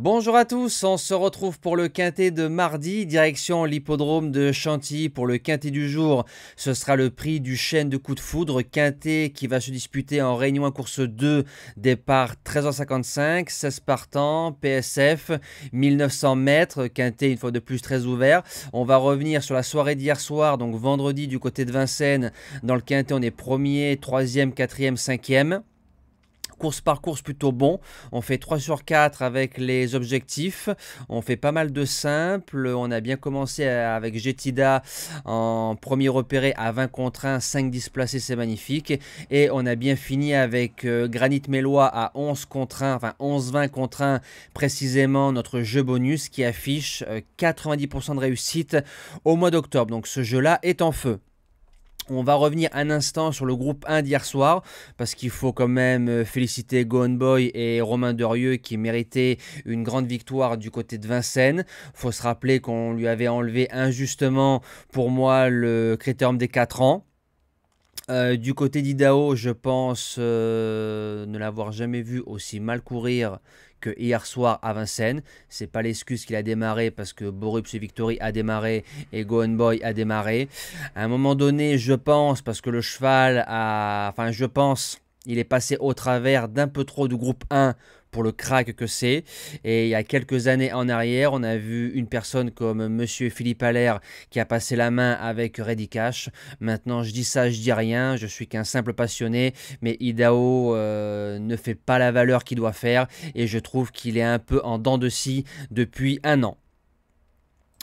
Bonjour à tous, on se retrouve pour le quintet de mardi, direction l'hippodrome de Chantilly pour le quintet du jour. Ce sera le prix du chêne de coup de foudre, quintet qui va se disputer en Réunion 1 course 2, départ 13h55, 16 partants, PSF, 1900 mètres, quintet une fois de plus très ouvert. On va revenir sur la soirée d'hier soir, donc vendredi du côté de Vincennes. Dans le quintet, on est premier, troisième, quatrième, cinquième. Course par course plutôt bon, on fait 3 sur 4 avec les objectifs, on fait pas mal de simples, on a bien commencé avec Jetida en premier repéré à 20 contre 1, 5 displacés, c'est magnifique, et on a bien fini avec Granit Mélois à 11 contre 1, enfin 11-20 contre 1 précisément, notre jeu bonus qui affiche 90% de réussite au mois d'octobre, donc ce jeu là est en feu. On va revenir un instant sur le groupe 1 d'hier soir parce qu'il faut quand même féliciter Go On Boy et Romain Derieux qui méritaient une grande victoire du côté de Vincennes. Il faut se rappeler qu'on lui avait enlevé injustement pour moi le critérium des 4 ans. Du côté d'Idaho, je pense ne l'avoir jamais vu aussi mal courir que hier soir à Vincennes. C'est pas l'excuse qu'il a démarré parce que Borups Victory a démarré et Go On Boy a démarré. À un moment donné, je pense, parce que le cheval a... Enfin, je pense, il est passé au travers d'un peu trop du groupe 1 pour le crack que c'est. Et il y a quelques années en arrière, on a vu une personne comme Monsieur Philippe Allaire qui a passé la main avec Ready Cash. Maintenant, je dis ça, je dis rien. Je suis qu'un simple passionné. Mais Idaho ne fait pas la valeur qu'il doit faire. Et je trouve qu'il est un peu en dents de scie depuis un an.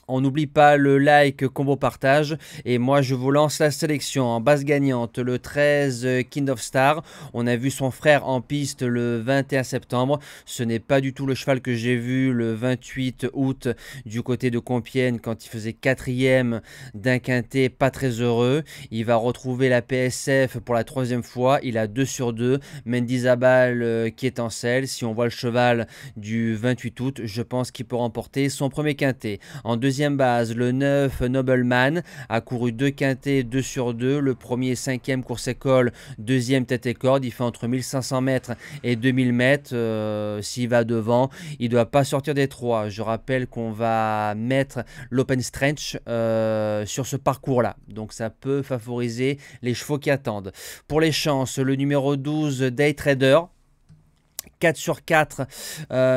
On n'oublie pas le like, combo partage. Et moi, je vous lance la sélection en base gagnante. Le 13, Kind of Star. On a vu son frère en piste le 21 septembre. Ce n'est pas du tout le cheval que j'ai vu le 28 août du côté de Compiègne quand il faisait 4e d'un quintet pas très heureux. Il va retrouver la PSF pour la 3e fois. Il a 2 sur 2. Mendizabal qui est en selle. Si on voit le cheval du 28 août, je pense qu'il peut remporter son premier quintet. En deuxième base, le 9 Nobleman a couru 2 quintets, 2 sur 2. Le premier et 5e course école, deuxième tête et corde. Il fait entre 1500 mètres et 2000 mètres. S'il va devant, il ne doit pas sortir des 3. Je rappelle qu'on va mettre l'Open Stretch sur ce parcours-là. Donc ça peut favoriser les chevaux qui attendent. Pour les chances, le numéro 12 Day Trader. 4 sur 4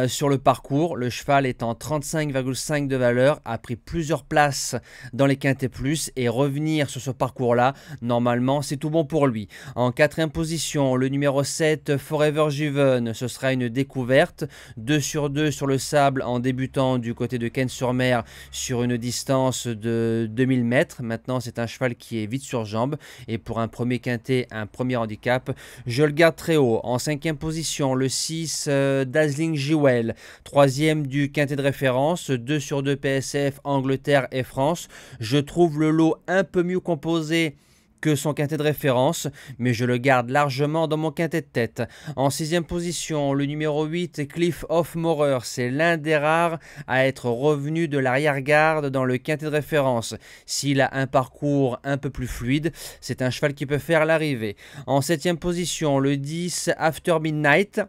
sur le parcours. Le cheval est en 35,5 de valeur, a pris plusieurs places dans les quintets plus et revenir sur ce parcours-là, normalement, c'est tout bon pour lui. En 4e position, le numéro 7, Forever Given, ce sera une découverte. 2 sur 2 sur le sable en débutant du côté de Cannes-sur-Mer sur une distance de 2000 mètres. Maintenant, c'est un cheval qui est vite sur jambe et pour un premier quintet, un premier handicap, je le garde très haut. En 5e position, le 6 Dazzling Jewel, 3e du quintet de référence, 2 sur 2 PSF, Angleterre et France. Je trouve le lot un peu mieux composé que son quintet de référence, mais je le garde largement dans mon quintet de tête. En 6e position, le numéro 8, Cliff of Morer, c'est l'un des rares à être revenu de l'arrière-garde dans le quintet de référence. S'il a un parcours un peu plus fluide, c'est un cheval qui peut faire l'arrivée. En 7e position, le 10, After Midnight,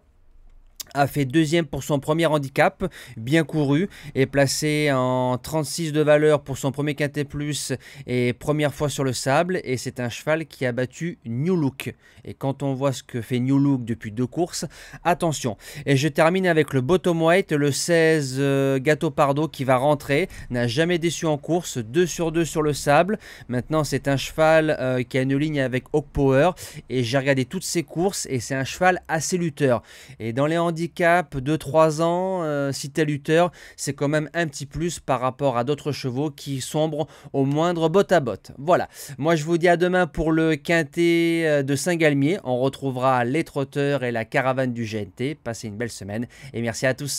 a fait 2e pour son premier handicap, bien couru, et placé en 36 de valeur pour son premier quintet plus et première fois sur le sable, et c'est un cheval qui a battu New Look. Et quand on voit ce que fait New Look depuis 2 courses, attention. Et je termine avec le bottom weight, le 16 Gâteau Pardo qui va rentrer, n'a jamais déçu en course, 2 sur 2 sur le sable. Maintenant c'est un cheval qui a une ligne avec Hawk Power, et j'ai regardé toutes ses courses, et c'est un cheval assez lutteur. Et dans les handicaps de 3 ans, si t'es lutteur, c'est quand même un petit plus par rapport à d'autres chevaux qui sombrent au moindre botte à botte. Voilà, moi je vous dis à demain pour le quintet de Saint-Galmier. On retrouvera les trotteurs et la caravane du GNT. Passez une belle semaine et merci à tous.